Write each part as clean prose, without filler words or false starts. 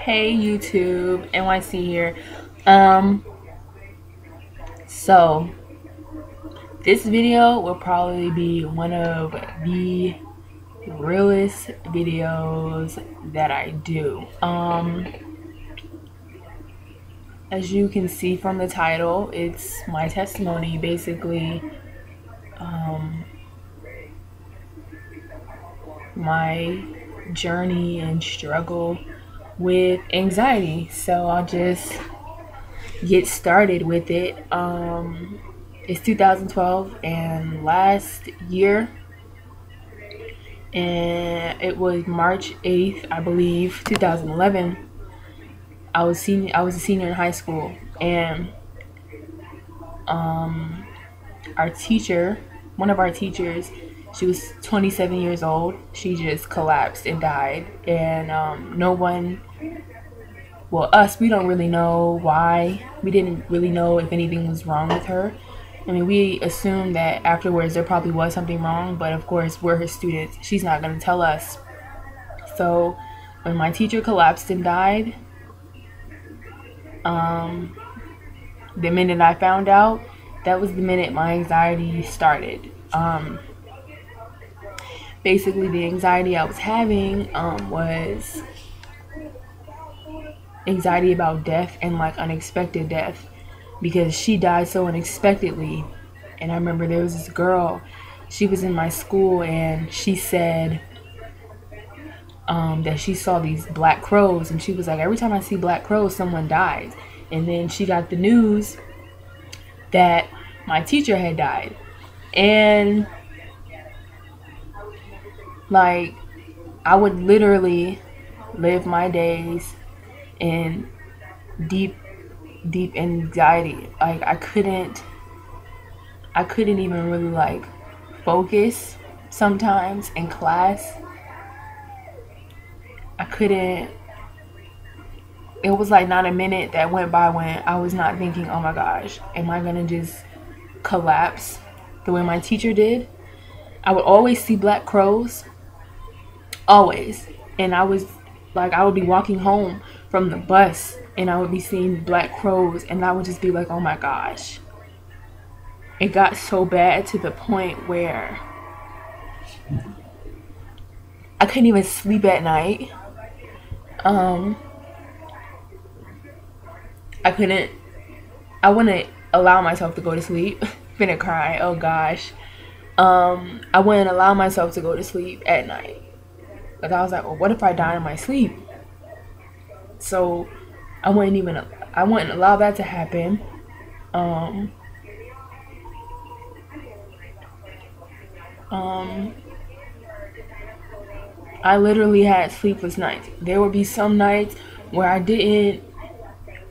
Hey YouTube, NYC here. Um, so this video will probably be one of the realest videos that I do. As you can see from the title, it's my testimony, basically. My journey and struggle with anxiety. So I'll just get started with it. It's 2012, and last year, and it was March 8th, I believe, 2011. I was a senior in high school, and our teacher, one of our teachers, she was 27 years old. She just collapsed and died, and no one, well, us, we don't really know why. We didn't really know if anything was wrong with her. I mean, we assumed that afterwards there probably was something wrong, but of course we're her students. She's not going to tell us. So when my teacher collapsed and died, the minute I found out, that was the minute my anxiety started. Basically, the anxiety I was having was anxiety about death, and like unexpected death, because she died so unexpectedly. And I remember there was this girl, she was in my school, and she said that she saw these black crows, and she was like, every time I see black crows, someone dies. And then she got the news that my teacher had died, and like, I would literally live my days in deep anxiety. Like, I couldn't even really like focus sometimes in class. I couldn't. It was like not a minute that went by when I was not thinking, oh my gosh, am I gonna just collapse the way my teacher did? I would always see black crows, always. And I would be walking home from the bus, and I would be seeing black crows, and I would just be like, oh my gosh. It got so bad to the point where I couldn't even sleep at night. I wouldn't allow myself to go to sleep. Finna cry, oh gosh. I wouldn't allow myself to go to sleep at night. Like, I was like, well, what if I die in my sleep? So I wouldn't allow that to happen. I literally had sleepless nights. There would be some nights where I didn't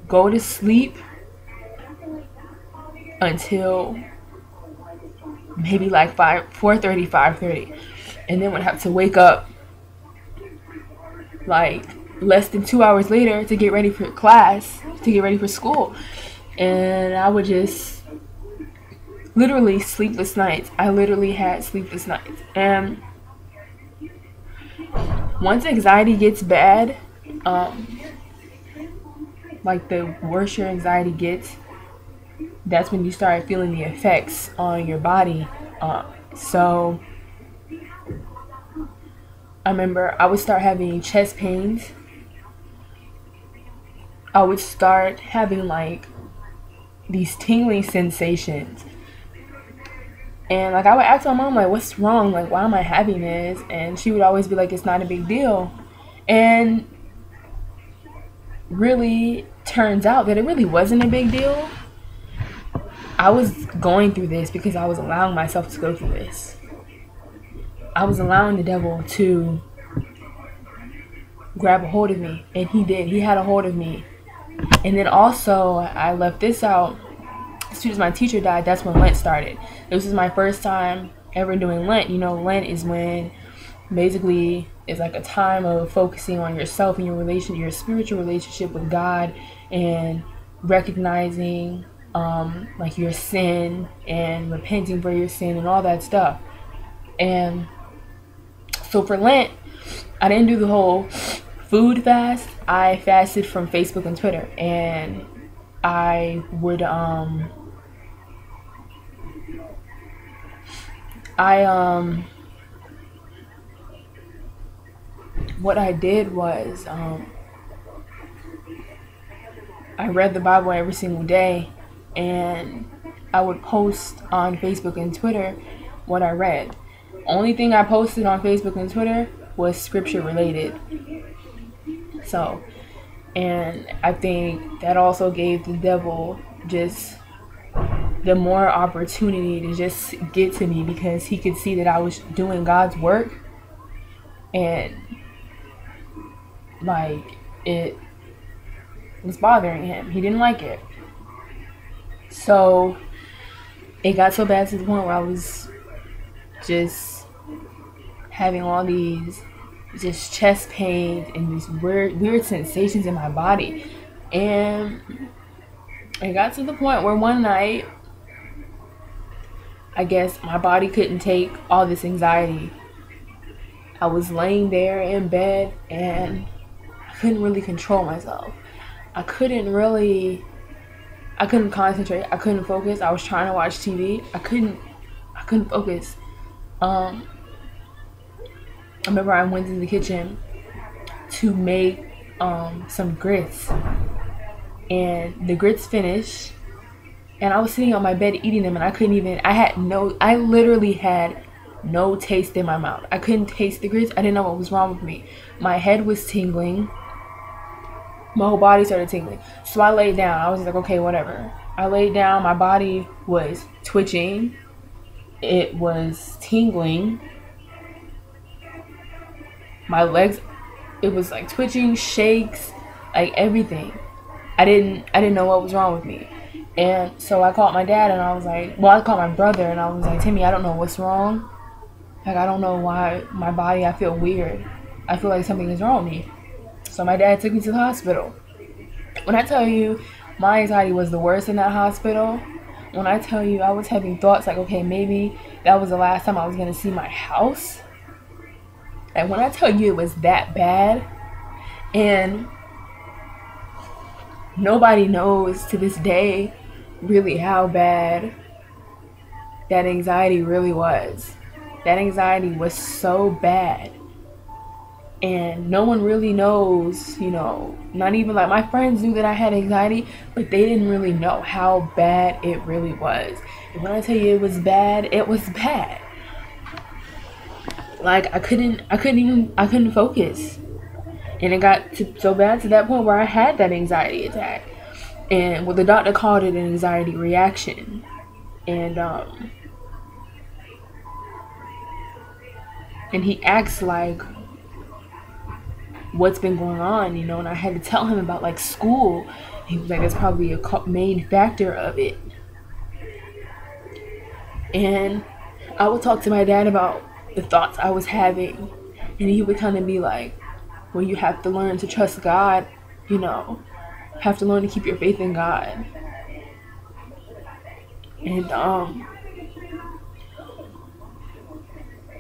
go to sleep until maybe like 5:30, and then would have to wake up like less than 2 hours later to get ready for class, to get ready for school. And I would just literally sleepless nights. I literally had sleepless nights. And once anxiety gets bad, like the worse your anxiety gets, that's when you start feeling the effects on your body. So I remember I would start having chest pains. I would start having like these tingling sensations. And like, I would ask my mom, like, what's wrong? Like, why am I having this? And she would always be like, it's not a big deal. And really turns out that it really wasn't a big deal. I was going through this because I was allowing myself to go through this. I was allowing the devil to grab a hold of me, and he did. He had a hold of me. And then also, I left this out. As soon as my teacher died, that's when Lent started. This was my first time ever doing Lent. You know, Lent is when basically it's like a time of focusing on yourself and your spiritual relationship with God, and recognizing like your sin and repenting for your sin and all that stuff. And so for Lent, I didn't do the whole food fast, I fasted from Facebook and Twitter, and I would what I did was I read the Bible every single day, and I would post on Facebook and Twitter what I read. Only thing I posted on Facebook and Twitter was scripture related. So, and I think that also gave the devil just the more opportunity to just get to me, because he could see that I was doing God's work, and like it was bothering him. He didn't like it. So it got so bad to the point where I was just having all these just chest pains and these weird sensations in my body. And it got to the point where one night, I guess my body couldn't take all this anxiety. I was laying there in bed and I couldn't really control myself. I couldn't concentrate. I couldn't focus. I was trying to watch TV. I couldn't focus. I remember I went to the kitchen to make some grits, and the grits finished, and I was sitting on my bed eating them, and I literally had no taste in my mouth. I couldn't taste the grits. I didn't know what was wrong with me. My head was tingling. My whole body started tingling. So I laid down. I was like, okay, whatever. I laid down. My body was twitching. It was tingling. My legs, it was like twitching, shakes, like everything. I didn't know what was wrong with me. And so I called my dad, and I was like, I called my brother, and I was like, Timmy, I don't know what's wrong. Like, I don't know why my body, I feel weird. I feel like something is wrong with me. So my dad took me to the hospital. When I tell you my anxiety was the worst in that hospital, when I tell you I was having thoughts like, okay, maybe that was the last time I was going to see my house. And when I tell you it was that bad, and nobody knows to this day really how bad that anxiety really was. That anxiety was so bad. And no one really knows, not even like my friends knew that I had anxiety, but they didn't really know how bad it really was. And when I tell you it was bad, it was bad. Like I couldn't focus. And it got so bad to that point where I had that anxiety attack. And the doctor called it an anxiety reaction. And he asked like, what's been going on, and I had to tell him about like school. He was like, that's probably a main factor of it. And I would talk to my dad about the thoughts I was having, and he would kind of be like, well, you have to learn to trust God, have to learn to keep your faith in God. And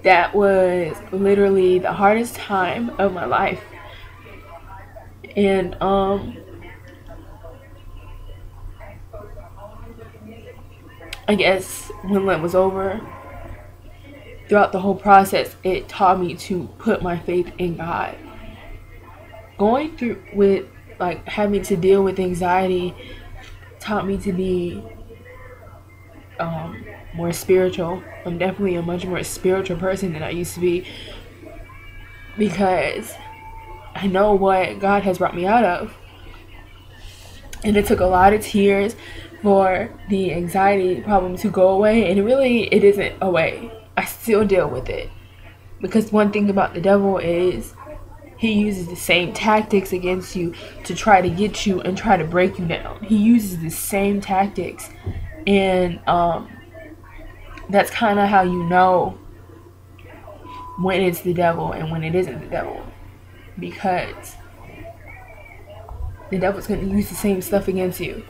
that was literally the hardest time of my life. And I guess when Lent was over, throughout the whole process, it taught me to put my faith in God. Going through with like having to deal with anxiety taught me to be more spiritual. I'm definitely a much more spiritual person than I used to be, because I know what God has brought me out of. And it took a lot of tears for the anxiety problem to go away, and it isn't away. I still deal with it, because one thing about the devil is he uses the same tactics against you to try to get you and try to break you down. He uses the same tactics, and that's kind of how you know when it's the devil and when it isn't the devil, because the devil's going to use the same stuff against you.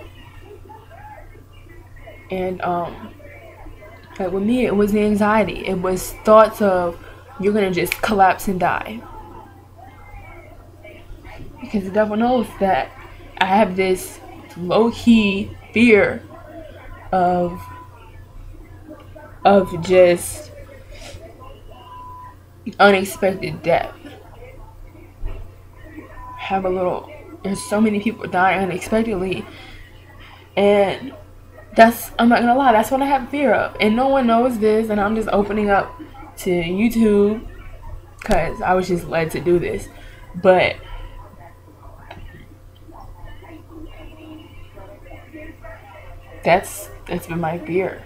And like with me, it was the anxiety. It was thoughts of you're going to just collapse and die. because the devil knows that I have this low-key fear of just unexpected death. There's so many people dying unexpectedly, and I'm not gonna lie, that's what I have fear of. And no one knows this, and I'm just opening up to YouTube because I was just led to do this. But that's been my fear.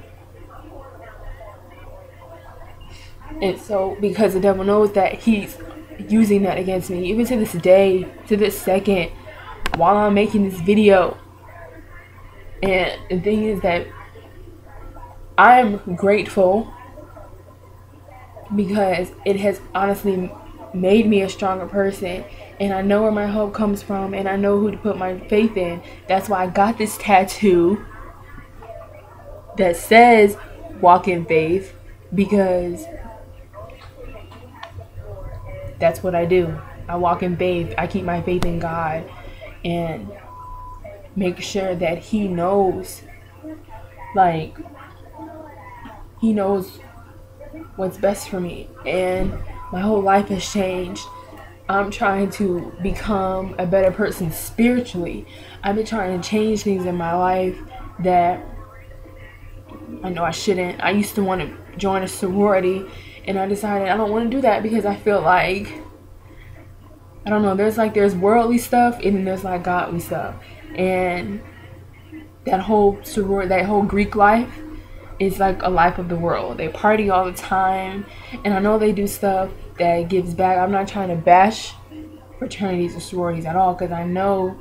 And so, because the devil knows that he's using that against me, even to this day, to this second, while I'm making this video. And the thing is that I'm grateful because it has honestly made me a stronger person, and I know where my hope comes from, and I know who to put my faith in. That's why I got this tattoo that says walk in faith, because that's what I do. I walk in faith. I keep my faith in God and make sure that He knows, like, He knows what's best for me. And my whole life has changed. I'm trying to become a better person spiritually. I've been trying to change things in my life that I know I shouldn't. I used to want to join a sorority, and I decided I don't want to do that because I feel like, I don't know, there's worldly stuff and then there's like godly stuff. And that whole Greek life is like a life of the world. They party all the time, and I know they do stuff that gives back. I'm not trying to bash fraternities or sororities at all, because I know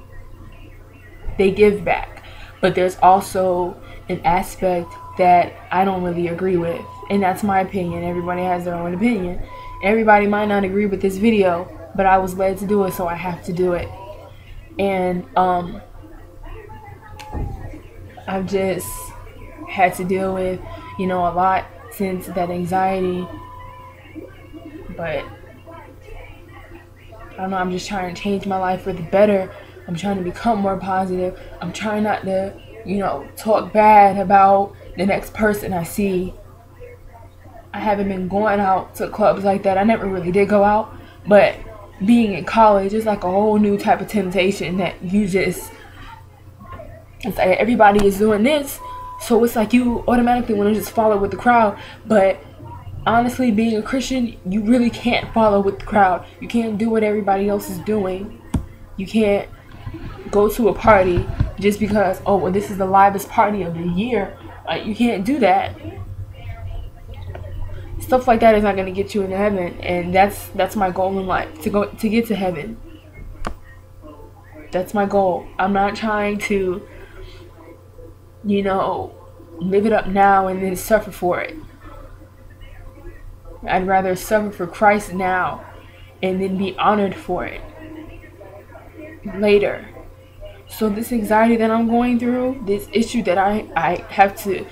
they give back. But there's also an aspect that I don't really agree with, and that's my opinion. Everybody has their own opinion. Everybody might not agree with this video, but I was led to do it, so I have to do it. And I've just had to deal with, a lot since that anxiety. But I don't know, I'm just trying to change my life for the better. I'm trying to become more positive. I'm trying not to, talk bad about the next person I see. I haven't been going out to clubs like that. I never really did go out, but being in college is like a whole new type of temptation that it's like everybody is doing this, so it's like you automatically want to just follow with the crowd. But honestly, being a Christian, you really can't follow with the crowd. You can't do what everybody else is doing. You can't go to a party just because, oh, well, this is the livest party of the year. Like, you can't do that. Stuff like that is not going to get you into heaven, and that's my goal in life, to get to heaven. That's my goal. I'm not trying to, live it up now and then suffer for it. I'd rather suffer for Christ now and then be honored for it later. So this anxiety that I'm going through, this issue that I have to,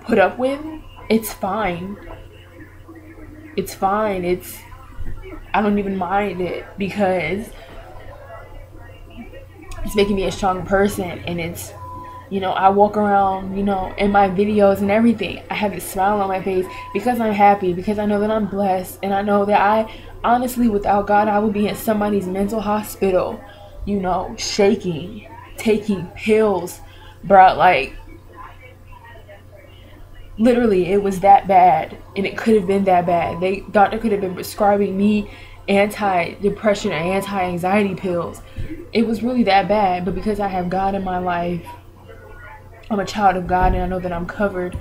put up with, it's fine. It's fine. I don't even mind it, because it's making me a strong person. And it's, I walk around, in my videos and everything, I have a smile on my face because I'm happy, because I know that I'm blessed, and I know that I honestly, without God, I would be in somebody's mental hospital, shaking, taking pills, bro. Like, literally, it was that bad, and it could have been that bad. Doctor could have been prescribing me anti-depression or anti-anxiety pills. It was really that bad, but because I have God in my life, I'm a child of God, and I know that I'm covered.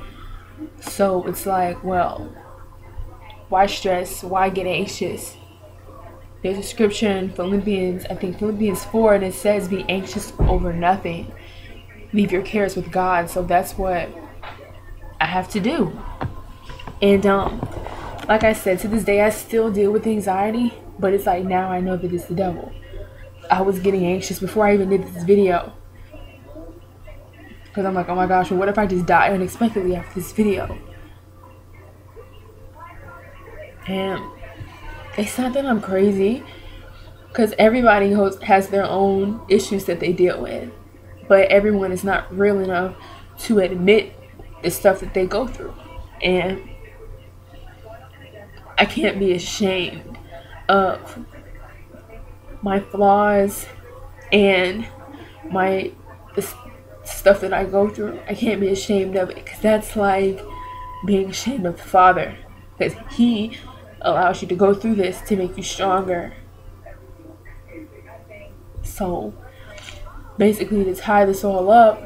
So it's like, well, why stress? Why get anxious? There's a scripture in Philippians 4, and it says, be anxious over nothing. Leave your cares with God. So that's what I have to do. And like I said, to this day, I still deal with anxiety, but it's like now I know that it's the devil. I was getting anxious before I even did this video, because I'm like, oh my gosh, well, what if I just die unexpectedly after this video? And it's not that I'm crazy. because everybody has their own issues that they deal with, but everyone is not real enough to admit the stuff that they go through. And I can't be ashamed of my flaws and the stuff that I go through. I can't be ashamed of it, because that's like being ashamed of the Father, because He allows you to go through this to make you stronger. So basically, to tie this all up,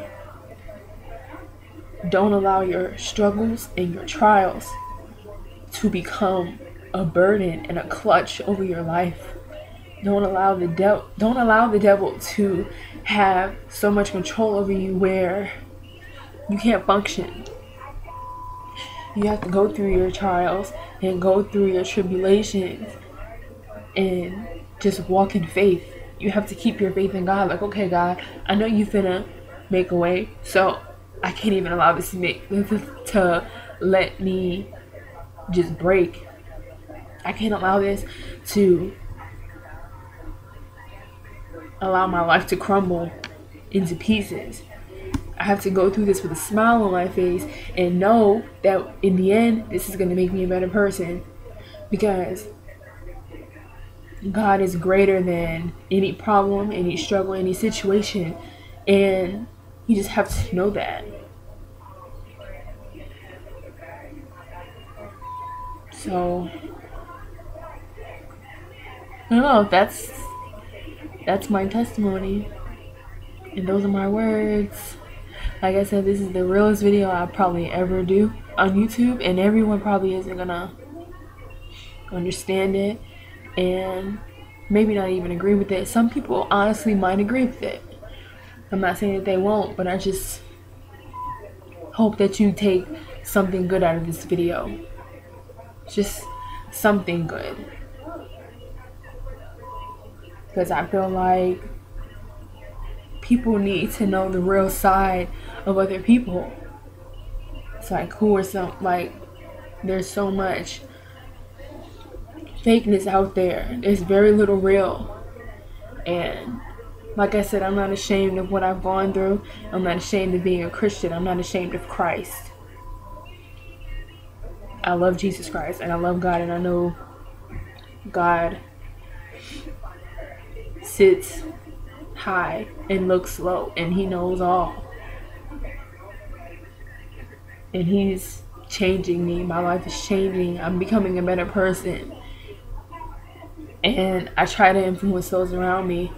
don't allow your struggles and your trials to become a burden and a clutch over your life. Don't allow the devil to have so much control over you where you can't function. You have to go through your trials and go through your tribulations and just walk in faith. You have to keep your faith in God. Like, okay, God, I know you finna make a way, so I can't even allow this to let me just break. I can't allow this to allow my life to crumble into pieces. I have to go through this with a smile on my face and know that in the end, this is going to make me a better person, because God is greater than any problem, any struggle, any situation, and you just have to know that. So I don't know, that's my testimony, and those are my words. Like I said, this is the realest video I'll probably ever do on YouTube, and everyone probably isn't gonna understand it and maybe not even agree with it. Some people honestly might agree with it. I'm not saying that they won't, but I just hope that you take something good out of this video. Just something good. Because I feel like people need to know the real side of other people. It's like, there's so much fakeness out there. There's very little real. And like I said, I'm not ashamed of what I've gone through. I'm not ashamed of being a Christian. I'm not ashamed of Christ. I love Jesus Christ, and I love God, and I know God sits high and looks low, and He knows all. And He's changing me. My life is changing. I'm becoming a better person. And I try to influence those around me.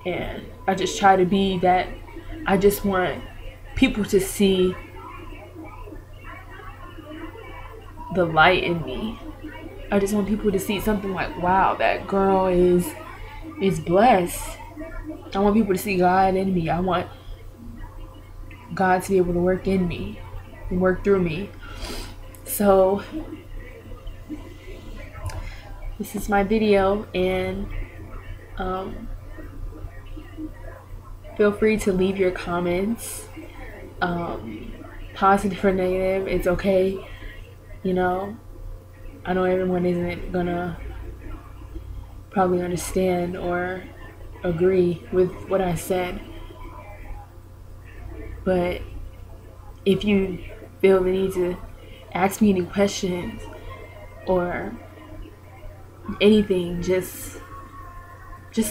And I just try to be that. I just want people to see the light in me. I just want people to see something like, wow, that girl is blessed. I want people to see God in me. I want God to be able to work in me and work through me. So this is my video, and feel free to leave your comments, positive or negative. It's okay. You know, I know everyone isn't gonna probably understand or agree with what I said, but if you feel the need to ask me any questions or anything, just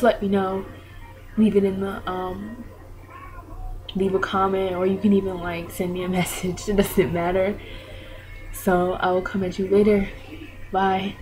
let me know. Leave it in the leave a comment, or you can even like send me a message. It doesn't matter. So I will come at you later. Bye.